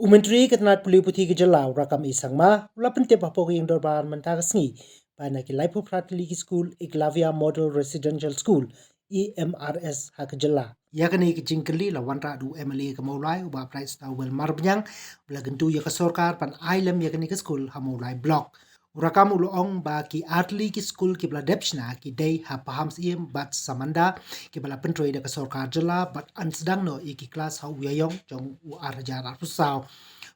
Umentri ketnat puli puthi ke Jylla rakam isangma ulapan te papo ke dorban mentaka sngi pana ki laipu pratli ki school Eklavya Model Residential School EMRS ha ke Jylla yakani ki jingkeli la wanra du MLA ke maulai uba price ta wel marbnyang blagentu ya ke sorkar pan ailem yakani ke school ha maulai block Urakam uloong ba ki atli ki school ki bla depchna ki day ha paham siem bat samanda ki bala pentroi da ka sorkar Jylla bat ansedang no iki kelas ha uyayong jong u arjar arpusaw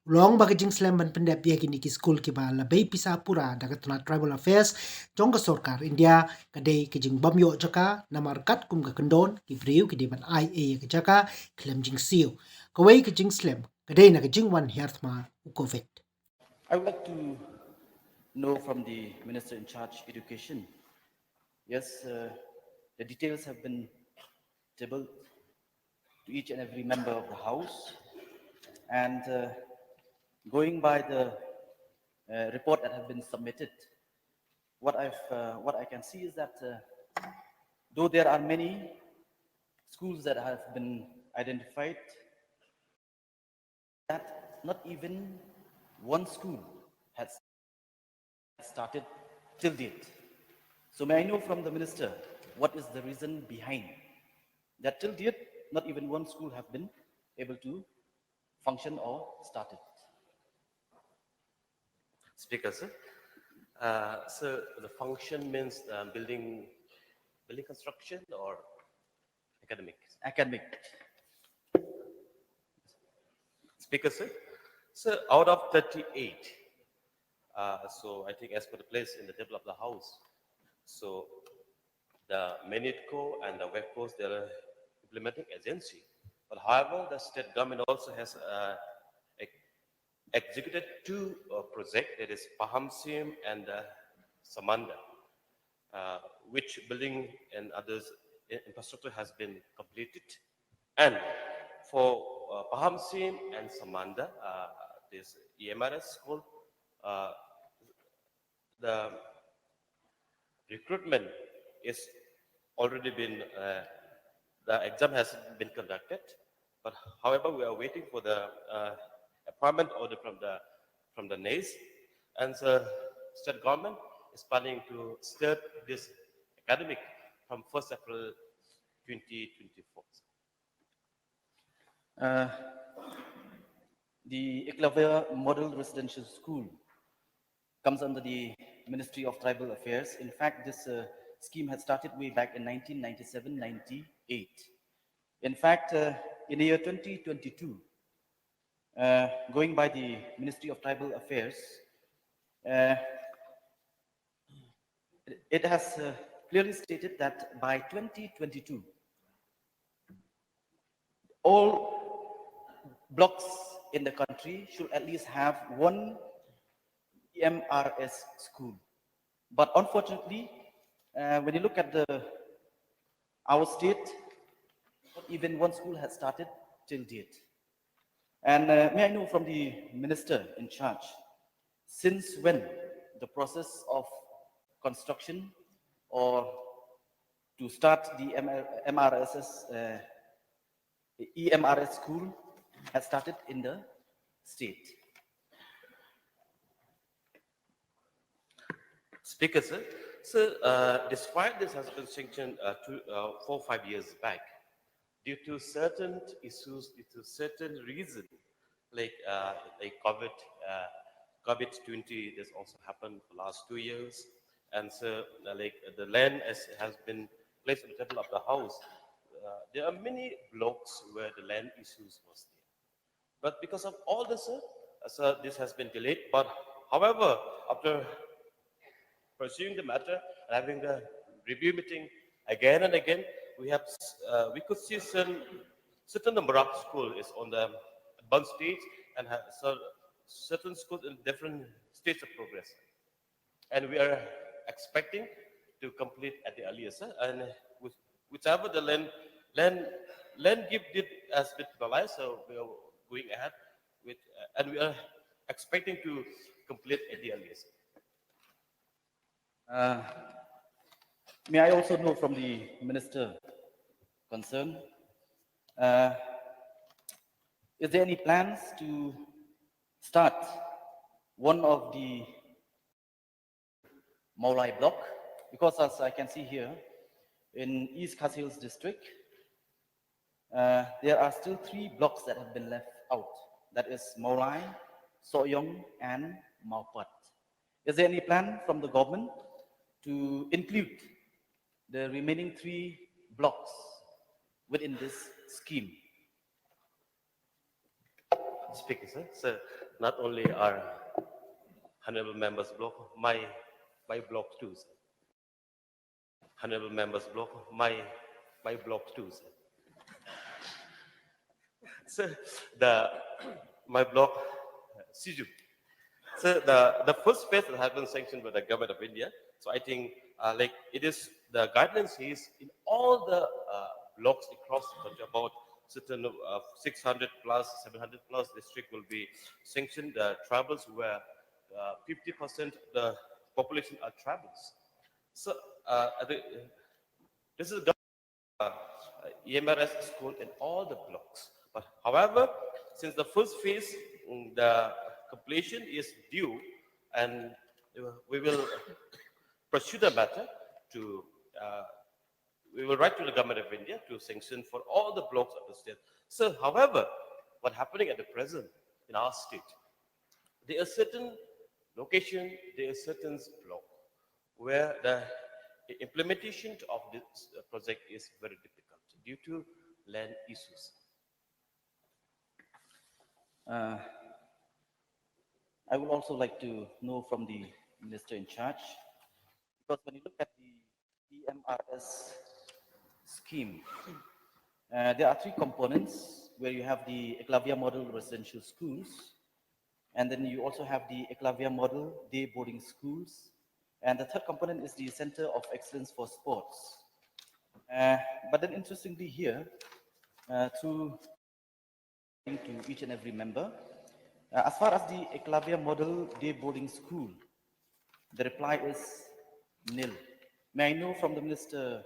Long ba jing slam ban pendep dia kini ki school ki ba la bay pisa pura da ka tuna tribal affairs jong ka sorkar India ka day ki jing bamyo jaka namar kat kum ka kendon ki vriu ki de ban IA ka jaka klem jing siu ka way ki jing slam ka day na ka jing one health ma u covid I would like to know from the Minister in charge education. Yes, the details have been tabled to each and every member of the House. And going by the report that has been submitted, what I can see is that though there are many schools that have been identified, that not even one school has started till date. So may I know from the minister, what is the reason behind that till date, not even one school have been able to function or started? Speaker, sir. So the function means building construction or academic? Academic. Speaker, sir. So out of 38, so I think as per the place in the table of the House, so the Menitco and the WEPCOs, they are implementing agency. But however, the state government also has executed two projects, that is Pahamsim and Samanda, which building and others infrastructure has been completed. And for Pahamsim and Samanda, this EMRS school, the recruitment is already been, the exam has been conducted, but however, we are waiting for the appointment order from the NACE, and the state government is planning to start this academic from 1st April 2024. The Eklavya Model Residential School comes under the Ministry of Tribal Affairs. In fact, this scheme had started way back in 1997-98. In fact, in the year 2022, going by the Ministry of Tribal Affairs, it has clearly stated that by 2022, all blocks in the country should at least have one EMRS school. But unfortunately, when you look at our state, not even one school has started till date. And may I know from the minister in charge, since when the process of construction or to start the EMRS school has started in the state? Speaker, sir. So, despite this has been sanctioned 4 or 5 years back, due to certain issues, due to certain reasons, like COVID-20, this also happened for the last 2 years, and so the land has been placed on the table of the house. There are many blocks where the land issues was there, but because of all this, so this has been delayed. But however, after pursuing the matter, having a review meeting again and again, we could see certain number of schools is on the advanced stage and so certain schools in different stages of progress, and we are expecting to complete at the earliest. And whichever the land gift did has been finalized, so we are going ahead with, and we are expecting to complete at the earliest. May I also know from the minister concerned, is there any plans to start one of the Maulai block, because as I can see here, in East Khasi Hills district, there are still 3 blocks that have been left out. That is Maulai, Sawdong, and Maupat. Is there any plan from the government to include the remaining 3 blocks within this scheme? Speaker, sir. So not only our honorable members block, my block too, sir. Honorable members block, my block too, sir. So my block, Siju. So the first phase that has been sanctioned by the government of India. So I think like it is the guidelines is in all the blocks across the country, about certain 600 plus, 700 plus district will be sanctioned. The tribals where 50% the population are tribals. So this is Emrs school in all the blocks. But however, since the first phase, the completion is due, and we will pursue the matter to, we will write to the government of India to sanction for all the blocks of the state. So, however, what happening at the present in our state, there are certain location, there are certain block where the implementation of this project is very difficult due to land issues. I would also like to know from the minister in charge, because when you look at the EMRS scheme, there are 3 components where you have the Eklavya model residential schools, and then you also have the Eklavya model day boarding schools, and the third component is the Center of Excellence for Sports. But then interestingly here, to each and every member, as far as the Eklavya model day boarding school, the reply is nil. May I know from the minister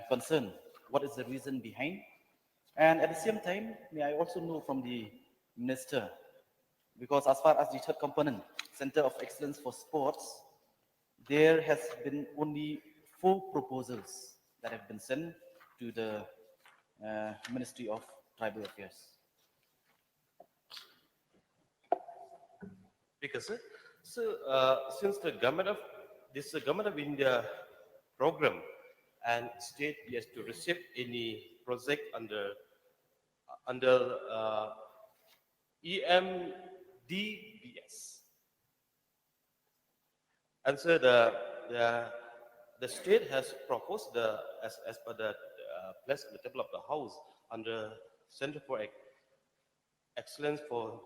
concerned what is the reason behind? And at the same time, may I also know from the minister, because as far as the third component, Center of Excellence for Sports, there has been only 4 proposals that have been sent to the Ministry of Tribal Affairs. Because so since the government of India program and state has to receive any project under EMDBS, and so the state has proposed as per the place on the table of the house under Center for Excellence for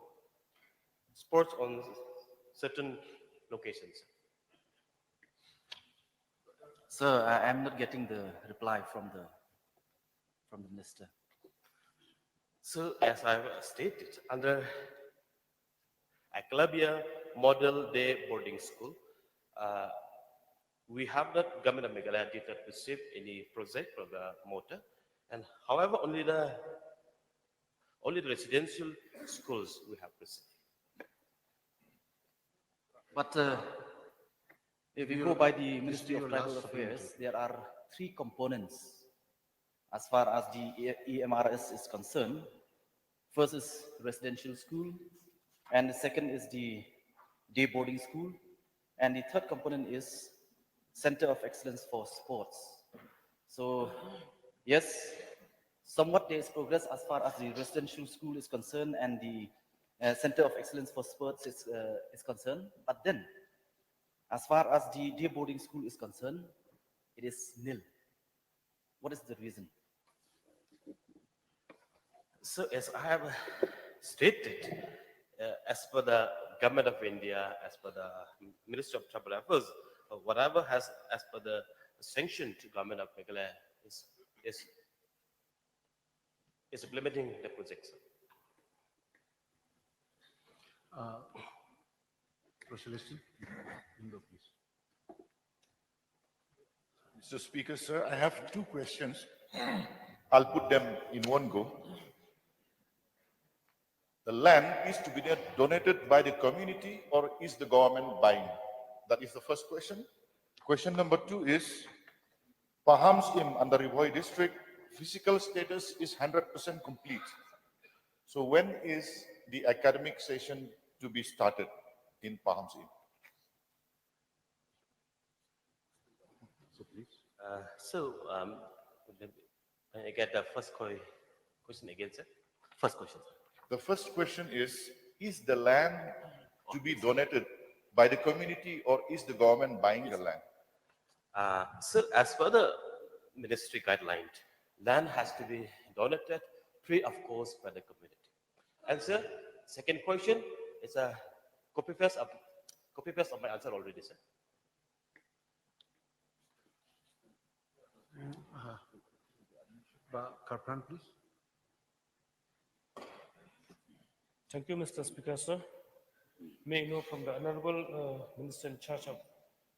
Sports on certain locations. Sir, I'm not getting the reply from the minister. So as I have stated, under Eklavya Model Day Boarding School, we have not, government of Meghalaya did not receive any project for the motor, and however only the residential schools we have received. But if we go by the Ministry of Tribal Affairs, there are 3 components as far as the EMRS is concerned. First is residential school, and the second is the day boarding school, and the third component is Center of Excellence for Sports. So, yes, somewhat there is progress as far as the residential school is concerned and the Center of Excellence for Sports is concerned, but then as far as the day boarding school is concerned, it is nil. What is the reason? So as I have stated, as per the government of India, as per the Ministry of Tribal Affairs, whatever has as per the sanction to government of Meghalaya is implementing the projects. Mr. Speaker, sir, I have 2 questions. I'll put them in one go. The land is to be donated by the community or is the government buying? That is the first question. Question number 2 is, Paham Sim under Rivoi district, physical status is 100% complete. So when is the academic session to be started in Paham Sim? So please. I get the first question again, sir. First question. The first question is the land to be donated by the community or is the government buying the land? So as per the ministry guideline, land has to be donated free of cost by the community. And sir, second question is a copy paste of my answer already, sir. Karpran, please. Thank you, Mr. Speaker, sir. May I know from the Honorable Minister in charge of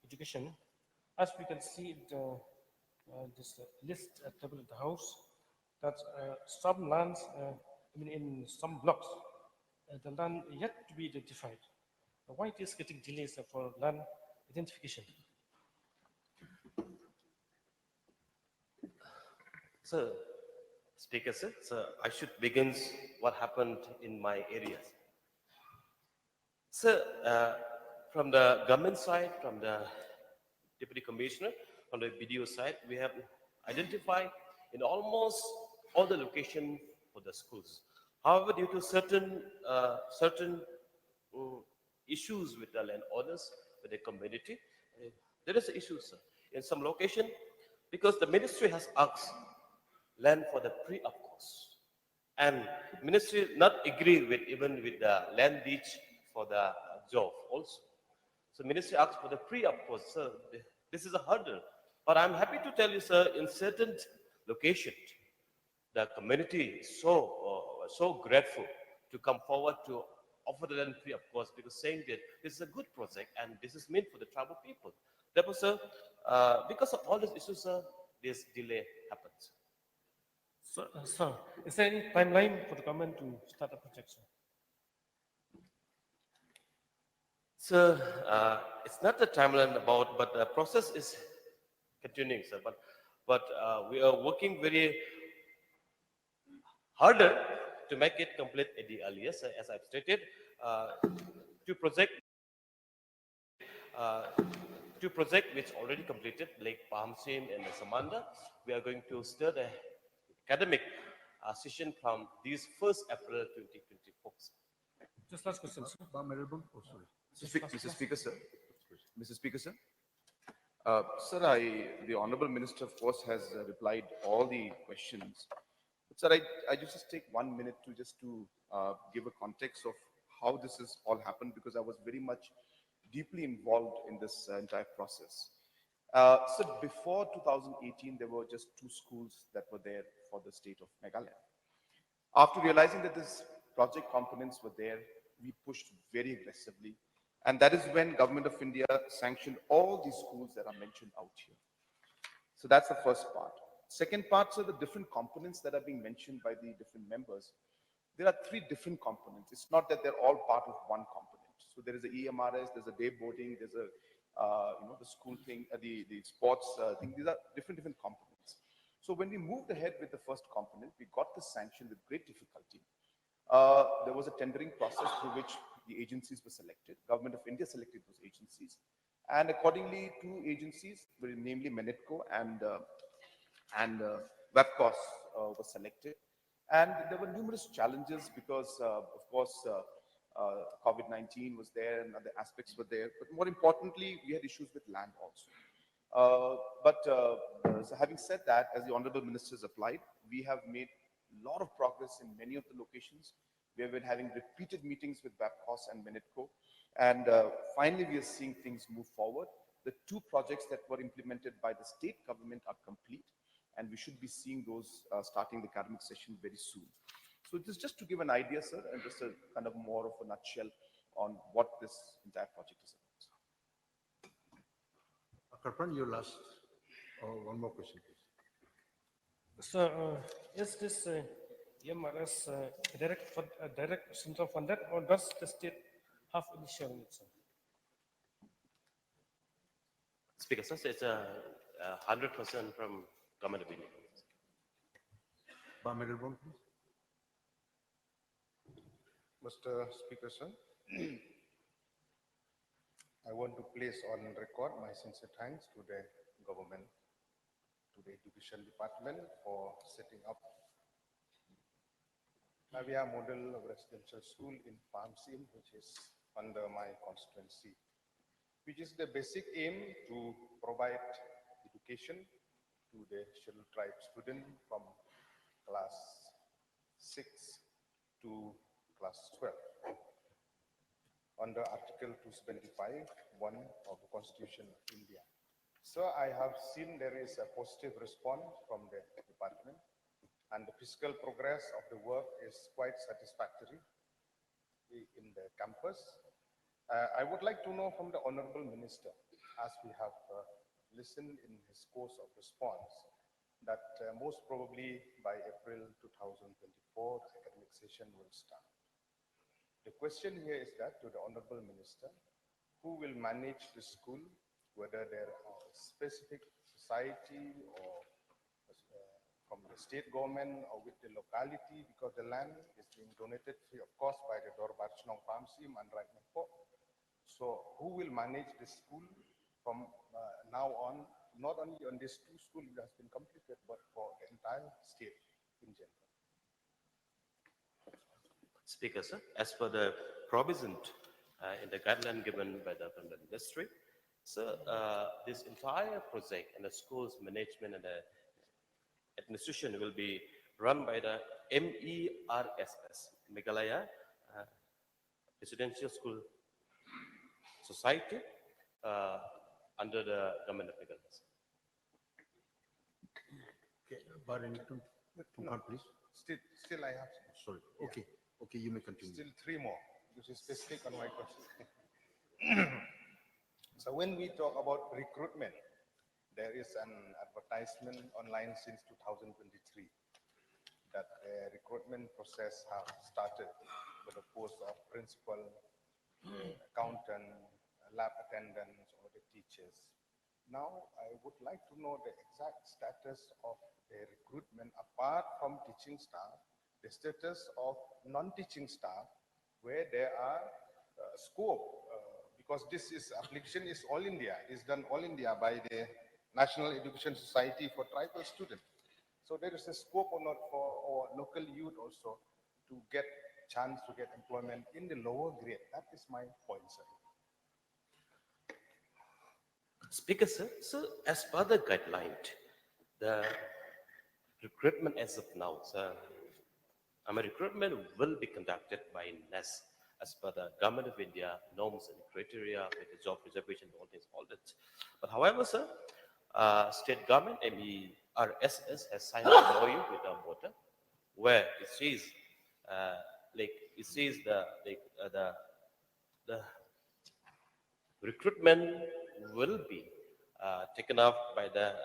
Education, as we can see this list at table of the House, that some lands, in some blocks, the land yet to be identified. Why it is getting delays for land identification? So, Speaker, sir, so I should begin what happened in my areas. So, from the government side, from the Deputy Commissioner, from the BDO side, we have identified in almost all the locations for the schools. However, due to certain issues with the landowners, with the community, there is issues, sir. In some location, because the ministry has asked land for the free of cost, and ministry not agree with even with the land lease for the job also. So ministry asked for the free of cost. Sir, this is a hurdle. But I'm happy to tell you, sir, in certain locations, the community is so grateful to come forward to offer the land free of cost, because saying that this is a good project and this is meant for the tribal people. Therefore, sir, because of all these issues, sir, this delay happens. Sir, is there any timeline for the government to start the project, sir? So it's not the timeline about, but the process is continuing, sir. But we are working very harder to make it complete at the earliest. As I've stated, two project which already completed, like Pahamsim and Samanda. We are going to start the academic session from this 1st April 2024. Just last question, sir. Oh, sorry. Mr. Speaker, sir. Mr. Speaker, sir. Sir, the Honorable Minister, of course, has replied all the questions. But, sir, I just take 1 minute to give a context of how this has all happened, because I was very much deeply involved in this entire process. So before 2018, there were just 2 schools that were there for the state of Meghalaya. After realizing that these project components were there, we pushed very aggressively. And that is when Government of India sanctioned all these schools that are mentioned out here. So that's the first part. Second part, so the different components that are being mentioned by the different members, there are 3 different components. It's not that they're all part of one component. So there is a EMRS, there's a day boarding, there's a, the school thing, the sports thing. These are different components. So when we moved ahead with the first component, we got the sanction with great difficulty. There was a tendering process through which the agencies were selected. Government of India selected those agencies. And accordingly, 2 agencies, namely Menetco and Webcos were selected. And there were numerous challenges because, of course, COVID-19 was there and other aspects were there. But more importantly, we had issues with land also. So having said that, as the Honorable Minister has applied, we have made a lot of progress in many of the locations. We have been having repeated meetings with Webcos and Menetco. And finally, we are seeing things move forward. The 2 projects that were implemented by the state government are complete. And we should be seeing those starting the academic session very soon. So this is just to give an idea, sir, and just a kind of more of a nutshell on what this entire project is about. Karpran, your last, one more question, please. Sir, is this the MRS direct central funded, or does the state have any share in it, sir? Speaker, sir, it's 100% from government of India. Meghalaya, please. Mr. Speaker, sir, I want to place on record my sincere thanks to the government, to the Education Department for setting up Navia Model Residential School in Palmsim, which is under my constituency, which is the basic aim to provide education to the Shillong tribe student from class 6 to class 12 under Article 275(1) of the Constitution of India. So I have seen there is a positive response from the department, and the physical progress of the work is quite satisfactory in the campus. I would like to know from the Honorable Minister, as we have listened in his course of response, that most probably by April 2024, the academic session will start. The question here is that to the Honorable Minister, who will manage the school, whether there are specific society or from the state government or with the locality, because the land is being donated free of cost by the Dorbar Chnong Pamsim and Right Mangkok. So who will manage the school from now on, not only on this two schools that has been completed, but for the entire state in general? Speaker, sir, as per the provision in the guideline given by the Permanent Ministry, so this entire project and the school's management and the administration will be run by the MERSS, Meghalaya Residential School Society, under the government of Meghalaya. Okay, Barrington, please. Still I have Sorry. Okay. Okay, you may continue. still three more, which is specific on my question. So when we talk about recruitment, there is an advertisement online since 2023 that the recruitment process has started for the post of principal, accountant, lab attendants, or the teachers. Now, I would like to know the exact status of the recruitment apart from teaching staff, the status of non-teaching staff, where there are scope, because this is application is all India, is done all India by the National Education Society for Tribal Students. So there is a scope or not for our local youth also to get chance to get employment in the lower grade. That is my point, sir. Speaker, sir, so as per the guideline, the recruitment as of now, sir, recruitment will be conducted by NES as per the Government of India norms and criteria with the job reservation, all that. But however, sir, state government, MERSS, has signed an MOU with the voter, where it says, the recruitment will be taken up by the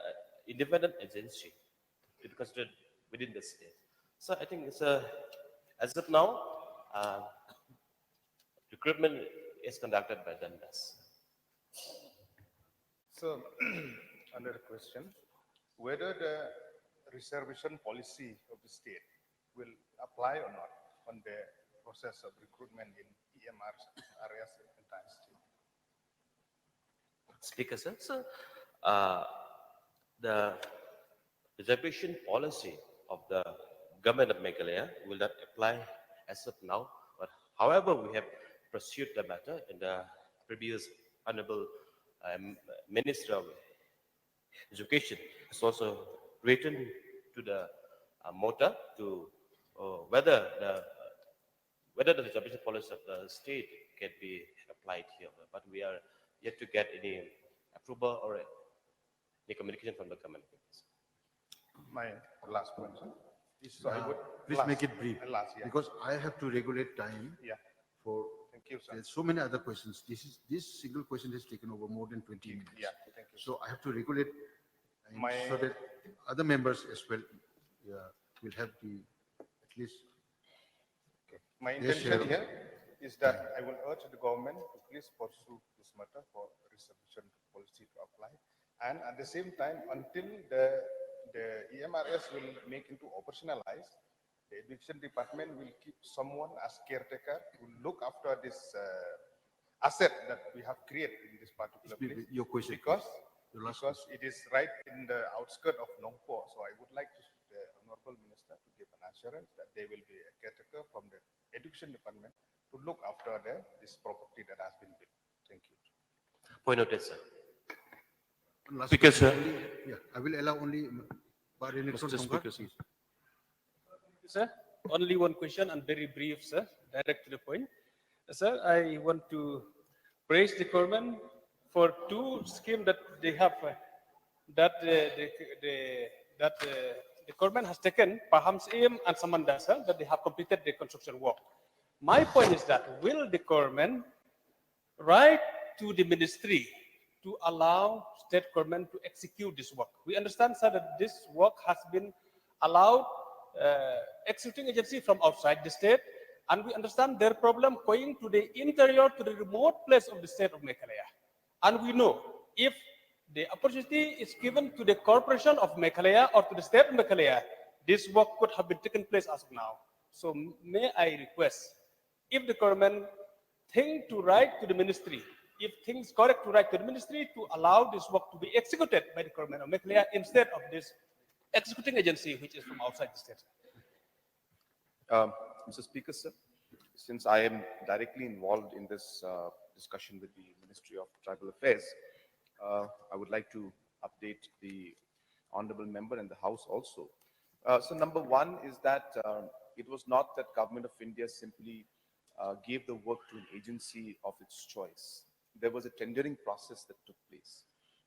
independent agency to be considered within the state. So I think it's as of now, recruitment is conducted by the NES. So, another question, whether the reservation policy of the state will apply or not on the process of recruitment in EMRs areas in the entire state. Speaker, sir, so the reservation policy of the government of Meghalaya will not apply as of now. But however, we have pursued the matter in the previous Honorable Minister of Education has also written to the MOTA to whether the reservation policy of the state can be applied here. But we are yet to get any approval or any communication from the government. My last question. So please make it brief, because I have to regulate time for. Thank you, sir. There's so many other questions. This single question has taken over more than 20 minutes. Yeah, thank you. So I have to regulate time so that other members as well will have the at least. My Yes, intention sir. here is that I will urge the government to please pursue this matter for resolution policy to apply. And at the same time, until the EMRS will make into operationalize, the education department will keep someone as caretaker to look after this asset that we have created in this particular place. Your question, Because, Your last because it is right in the outskirts of Longpo. So I would like the Honorable Minister to give an assurance that there will be a caretaker from the Education Department to look after this property that has been built. Thank you. Point noted, sir. Last Speaker, question sir. only. Yeah, I will allow only Pak Renekton Mr. Tongkat. Speaker, sir. Sir, only one question and very brief, sir, direct to the point. Sir, I want to praise the government for two schemes that they have, that the government has taken, Pahams Im and Samandasa, that they have completed the construction work. My point is that will the government write to the ministry to allow state government to execute this work? We understand, sir, that this work has been allowed executing agency from outside the state, and we understand their problem going to the interior, to the remote place of the state of Meghalaya. And we know if the opportunity is given to the corporation of Meghalaya or to the state of Meghalaya, this work could have been taken place as of now. So may I request, if the government think to write to the ministry, if things correct to write to the ministry to allow this work to be executed by the government of Meghalaya instead of this executing agency which is from outside the state. Mr. Speaker, sir, since I am directly involved in this discussion with the Ministry of Tribal Affairs, I would like to update the honorable member and the House also. So number one is that it was not that Government of India simply gave the work to an agency of its choice. There was a tendering process that took place.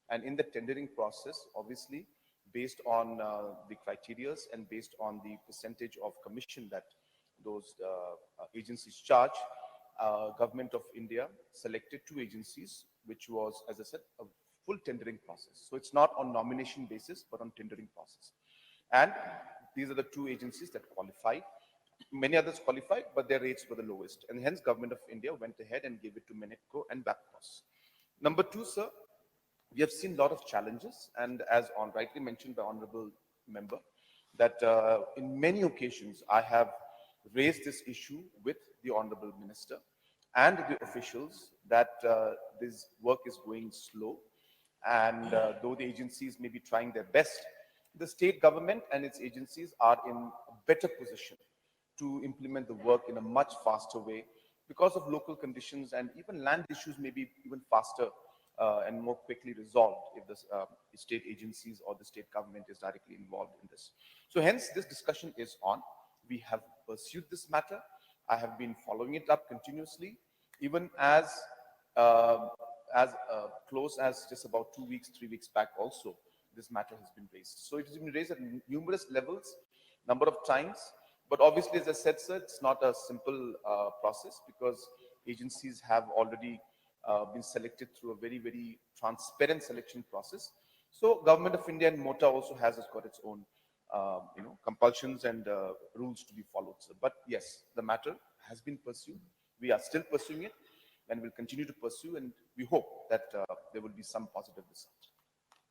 And in the tendering process, obviously, based on the criteria and based on the percentage of commission that those agencies charge, Government of India selected two agencies, which was, as I said, a full tendering process. So it's not on nomination basis, but on tendering process. And these are the two agencies that qualified. Many others qualified, but their rates were the lowest. And hence, Government of India went ahead and gave it to Menetco and Bapcos. Number two, sir, we have seen a lot of challenges, and as rightly mentioned by honorable member, that in many occasions I have raised this issue with the honorable minister and the officials that this work is going slow, and though the agencies may be trying their best, the state government and its agencies are in a better position to implement the work in a much faster way because of local conditions, and even land issues may be even faster and more quickly resolved if the state agencies or the state government is directly involved in this. So hence this discussion is on. We have pursued this matter. I have been following it up continuously, even as close as just about 2 weeks, 3 weeks back also, this matter has been raised. So it has been raised at numerous levels, number of times, but obviously, as I said, sir, it's not a simple process because agencies have already been selected through a very, very transparent selection process. So Government of India and MOTA also has got its own compulsions and rules to be followed, sir. But yes, the matter has been pursued. We are still pursuing it and will continue to pursue, and we hope that there will be some positive result.